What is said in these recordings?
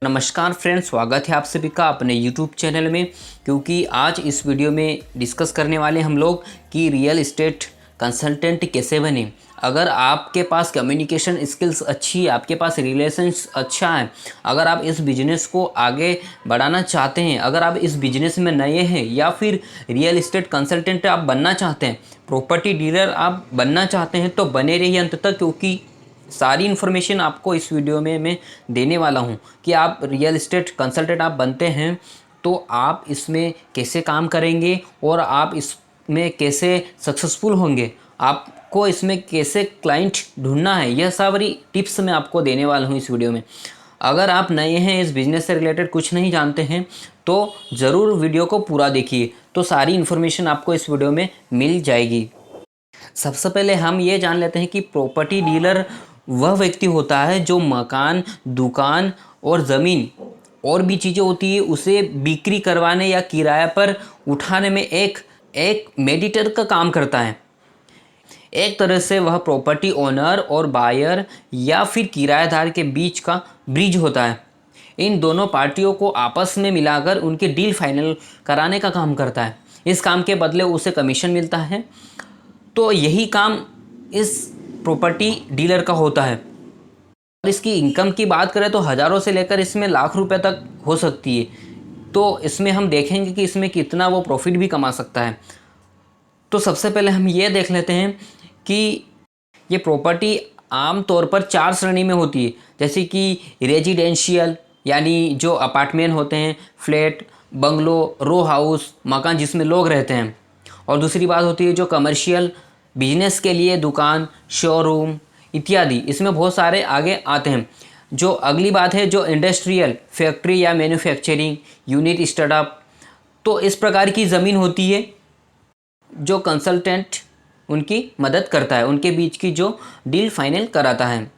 नमस्कार फ्रेंड्स, स्वागत है आप सभी का अपने YouTube चैनल में। क्योंकि आज इस वीडियो में डिस्कस करने वाले हम लोग कि रियल इस्टेट कंसल्टेंट कैसे बने। अगर आपके पास कम्युनिकेशन स्किल्स अच्छी है, आपके पास रिलेशंस अच्छा है, अगर आप इस बिज़नेस को आगे बढ़ाना चाहते हैं, अगर आप इस बिज़नेस में नए हैं या फिर रियल इस्टेट कंसल्टेंट आप बनना चाहते हैं, प्रॉपर्टी डीलर आप बनना चाहते हैं, तो बने रहिए अंत तक। क्योंकि सारी इन्फॉर्मेशन आपको इस वीडियो में मैं देने वाला हूं कि आप रियल इस्टेट कंसल्टेंट आप बनते हैं तो आप इसमें कैसे काम करेंगे और आप इसमें कैसे सक्सेसफुल होंगे, आपको इसमें कैसे क्लाइंट ढूंढना है, यह सारी टिप्स मैं आपको देने वाला हूं इस वीडियो में। अगर आप नए हैं, इस बिज़नेस से रिलेटेड कुछ नहीं जानते हैं, तो ज़रूर वीडियो को पूरा देखिए, तो सारी इन्फॉर्मेशन आपको इस वीडियो में मिल जाएगी। सबसे पहले हम ये जान लेते हैं कि प्रॉपर्टी डीलर वह व्यक्ति होता है जो मकान, दुकान और ज़मीन और भी चीज़ें होती है उसे बिक्री करवाने या किराया पर उठाने में एक एक मेडिएटर का काम करता है। एक तरह से वह प्रॉपर्टी ओनर और बायर या फिर किराएदार के बीच का ब्रिज होता है। इन दोनों पार्टियों को आपस में मिलाकर उनके डील फाइनल कराने का काम करता है। इस काम के बदले उसे कमीशन मिलता है। तो यही काम इस प्रॉपर्टी डीलर का होता है। और इसकी इनकम की बात करें तो हज़ारों से लेकर इसमें लाख रुपए तक हो सकती है। तो इसमें हम देखेंगे कि इसमें कितना वो प्रॉफिट भी कमा सकता है। तो सबसे पहले हम ये देख लेते हैं कि ये प्रॉपर्टी आम तौर पर 4 श्रेणी में होती है। जैसे कि रेजिडेंशियल यानी जो अपार्टमेंट होते हैं, फ्लैट, बंगलो, रो हाउस, मकान जिसमें लोग रहते हैं। और दूसरी बात होती है जो कमर्शियल, बिजनेस के लिए दुकान, शोरूम इत्यादि, इसमें बहुत सारे आगे आते हैं। जो अगली बात है जो इंडस्ट्रियल, फैक्ट्री या मैन्युफैक्चरिंग यूनिट, स्टार्टअप। तो इस प्रकार की ज़मीन होती है जो कंसल्टेंट उनकी मदद करता है, उनके बीच की जो डील फाइनल कराता है।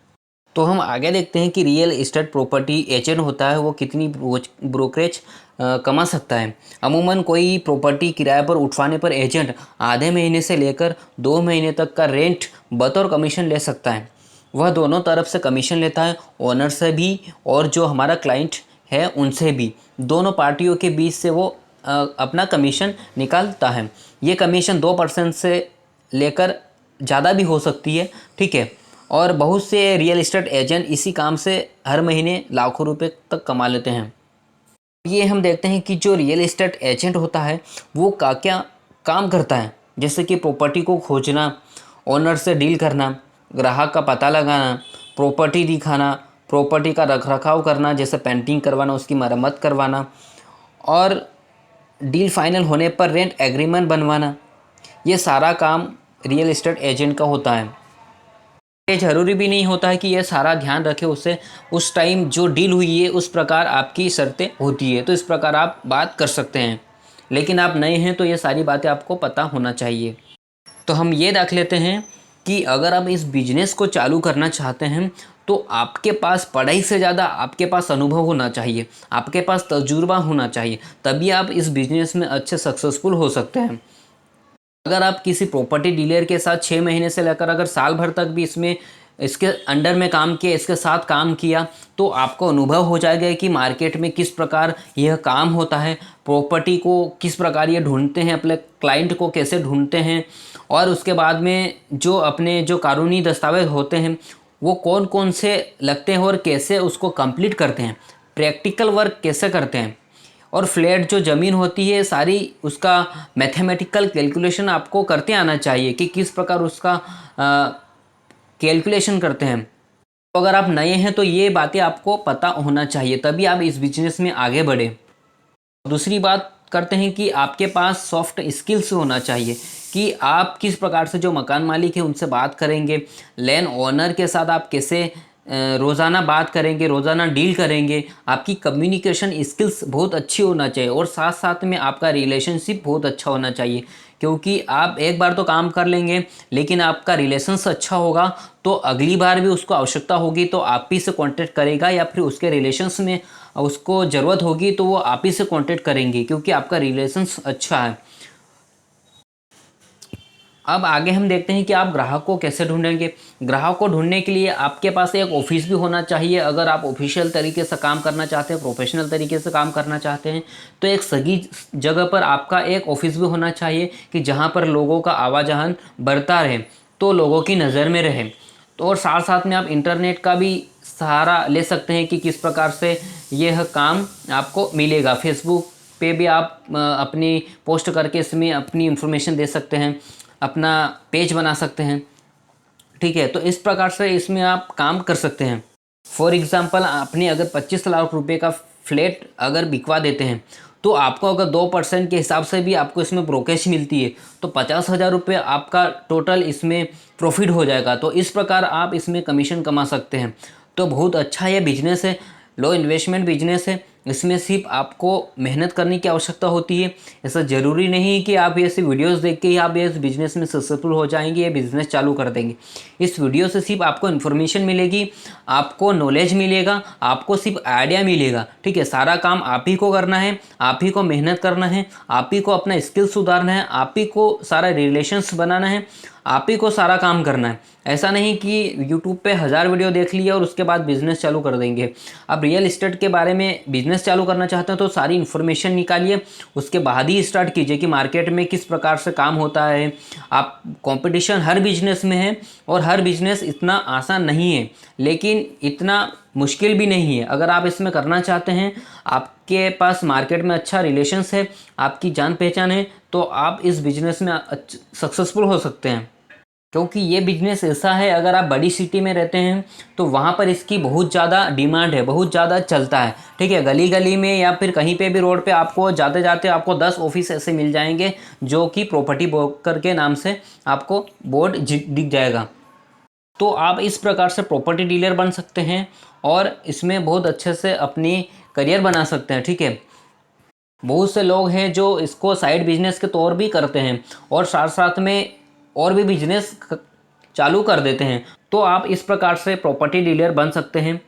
तो हम आगे देखते हैं कि रियल इस्टेट प्रॉपर्टी एजेंट होता है वो कितनी ब्रोकरेज कमा सकता है। अमूमन कोई प्रॉपर्टी किराए पर उठवाने पर एजेंट आधे महीने से लेकर 2 महीने तक का रेंट बतौर कमीशन ले सकता है। वह दोनों तरफ से कमीशन लेता है, ओनर से भी और जो हमारा क्लाइंट है उनसे भी। दोनों पार्टियों के बीच से वो अपना कमीशन निकालता है। ये कमीशन 2% से लेकर ज़्यादा भी हो सकती है, ठीक है। और बहुत से रियल इस्टेट एजेंट इसी काम से हर महीने लाखों रुपए तक कमा लेते हैं। ये हम देखते हैं कि जो रियल इस्टेट एजेंट होता है वो क्या काम करता है। जैसे कि प्रॉपर्टी को खोजना, ओनर से डील करना, ग्राहक का पता लगाना, प्रॉपर्टी दिखाना, प्रॉपर्टी का रखरखाव करना, जैसे पेंटिंग करवाना, उसकी मरम्मत करवाना, और डील फाइनल होने पर रेंट एग्रीमेंट बनवाना। ये सारा काम रियल इस्टेट एजेंट का होता है। ये ज़रूरी भी नहीं होता है कि ये सारा ध्यान रखे, उससे उस टाइम जो डील हुई है उस प्रकार आपकी शर्तें होती है, तो इस प्रकार आप बात कर सकते हैं। लेकिन आप नए हैं तो ये सारी बातें आपको पता होना चाहिए। तो हम ये देख लेते हैं कि अगर आप इस बिजनेस को चालू करना चाहते हैं तो आपके पास पढ़ाई से ज़्यादा आपके पास अनुभव होना चाहिए, आपके पास तजुर्बा होना चाहिए, तभी आप इस बिजनेस में अच्छे सक्सेसफुल हो सकते हैं। अगर आप किसी प्रॉपर्टी डीलर के साथ 6 महीने से लेकर अगर साल भर तक भी इसमें इसके अंडर में काम किया, इसके साथ काम किया, तो आपको अनुभव हो जाएगा कि मार्केट में किस प्रकार यह काम होता है, प्रॉपर्टी को किस प्रकार ये ढूंढते हैं, अपने क्लाइंट को कैसे ढूंढते हैं, और उसके बाद में जो अपने जो कानूनी दस्तावेज होते हैं वो कौन कौन से लगते हैं और कैसे उसको कंप्लीट करते हैं, प्रैक्टिकल वर्क कैसे करते हैं। और फ्लैट जो ज़मीन होती है सारी उसका मैथमेटिकल कैलकुलेशन आपको करते आना चाहिए कि किस प्रकार उसका कैलकुलेशन करते हैं। तो अगर आप नए हैं तो ये बातें आपको पता होना चाहिए, तभी आप इस बिजनेस में आगे बढ़े। दूसरी बात करते हैं कि आपके पास सॉफ्ट स्किल्स होना चाहिए कि आप किस प्रकार से जो मकान मालिक है उनसे बात करेंगे, लैंड ओनर के साथ आप कैसे रोज़ाना बात करेंगे, रोज़ाना डील करेंगे। आपकी कम्युनिकेशन स्किल्स बहुत अच्छी होना चाहिए और साथ साथ में आपका रिलेशनशिप बहुत अच्छा होना चाहिए। क्योंकि आप एक बार तो काम कर लेंगे लेकिन आपका रिलेशंस अच्छा होगा तो अगली बार भी उसको आवश्यकता होगी तो आप ही से कांटेक्ट करेगा, या फिर उसके रिलेशंस में उसको ज़रूरत होगी तो वो आप ही से कांटेक्ट करेंगे क्योंकि आपका रिलेशंस अच्छा है। अब आगे हम देखते हैं कि आप ग्राहक को कैसे ढूंढेंगे। ग्राहक को ढूंढने के लिए आपके पास एक ऑफिस भी होना चाहिए। अगर आप ऑफिशियल तरीके से काम करना चाहते हैं, प्रोफेशनल तरीके से काम करना चाहते हैं, तो एक सही जगह पर आपका एक ऑफिस भी होना चाहिए कि जहाँ पर लोगों का आवाजान बढ़ता रहे, तो लोगों की नज़र में रहे। तो और साथ साथ में आप इंटरनेट का भी सहारा ले सकते हैं कि किस प्रकार से यह काम आपको मिलेगा। फेसबुक पे भी आप अपनी पोस्ट करके इसमें अपनी इंफॉर्मेशन दे सकते हैं, अपना पेज बना सकते हैं। ठीक है, तो इस प्रकार से इसमें आप काम कर सकते हैं। फॉर एग्ज़ाम्पल, आपने अगर 25 लाख रुपए का फ्लैट अगर बिकवा देते हैं, तो आपको अगर 2% के हिसाब से भी आपको इसमें ब्रोकेज मिलती है, तो 50,000 रुपये आपका टोटल इसमें प्रॉफिट हो जाएगा। तो इस प्रकार आप इसमें कमीशन कमा सकते हैं। तो बहुत अच्छा ये बिजनेस है, लो इन्वेस्टमेंट बिजनेस है। इसमें सिर्फ आपको मेहनत करने की आवश्यकता होती है। ऐसा ज़रूरी नहीं कि आप ऐसी वीडियोस देख के ही आप इस बिज़नेस में सक्सेसफुल हो जाएंगे, ये बिज़नेस चालू कर देंगे। इस वीडियो से सिर्फ आपको इन्फॉर्मेशन मिलेगी, आपको नॉलेज मिलेगा, आपको सिर्फ आइडिया मिलेगा। ठीक है, सारा काम आप ही को करना है, आप ही को मेहनत करना है, आप ही को अपना स्किल सुधारना है, आप ही को सारा रिलेशंस बनाना है, आप ही को सारा काम करना है। ऐसा नहीं कि यूट्यूब पे 1000 वीडियो देख लिया और उसके बाद बिज़नेस चालू कर देंगे। आप रियल इस्टेट के बारे में बिज़नेस चालू करना चाहते हैं तो सारी इन्फॉर्मेशन निकालिए, उसके बाद ही स्टार्ट कीजिए कि मार्केट में किस प्रकार से काम होता है। आप कंपटीशन हर बिजनेस में है और हर बिजनेस इतना आसान नहीं है, लेकिन इतना मुश्किल भी नहीं है। अगर आप इसमें करना चाहते हैं, आपके पास मार्केट में अच्छा रिलेशंस है, आपकी जान पहचान है, तो आप इस बिज़नेस में सक्सेसफुल हो सकते हैं। क्योंकि ये बिज़नेस ऐसा है, अगर आप बड़ी सिटी में रहते हैं तो वहाँ पर इसकी बहुत ज़्यादा डिमांड है, बहुत ज़्यादा चलता है। ठीक है, गली गली में या फिर कहीं पे भी रोड पे आपको जाते जाते आपको 10 ऑफिस ऐसे मिल जाएंगे जो कि प्रॉपर्टी ब्रोकर के नाम से आपको बोर्ड दिख जाएगा। तो आप इस प्रकार से प्रॉपर्टी डीलर बन सकते हैं और इसमें बहुत अच्छे से अपनी करियर बना सकते हैं। ठीक है, बहुत से लोग हैं जो इसको साइड बिजनेस के तौर भी करते हैं और साथ साथ में और भी बिजनेस चालू कर देते हैं। तो आप इस प्रकार से प्रॉपर्टी डीलर बन सकते हैं।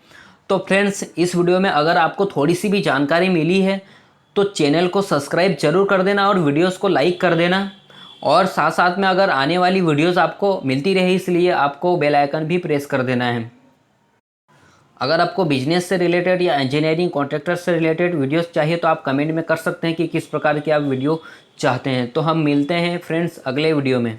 तो फ्रेंड्स, इस वीडियो में अगर आपको थोड़ी सी भी जानकारी मिली है तो चैनल को सब्सक्राइब जरूर कर देना और वीडियोस को लाइक कर देना। और साथ साथ में अगर आने वाली वीडियोस आपको मिलती रहे, इसलिए आपको बेल आइकन भी प्रेस कर देना है। अगर आपको बिजनेस से रिलेटेड या इंजीनियरिंग कॉन्ट्रैक्टर से रिलेटेड वीडियोस चाहिए तो आप कमेंट में कर सकते हैं कि किस प्रकार की आप वीडियो चाहते हैं। तो हम मिलते हैं फ्रेंड्स अगले वीडियो में।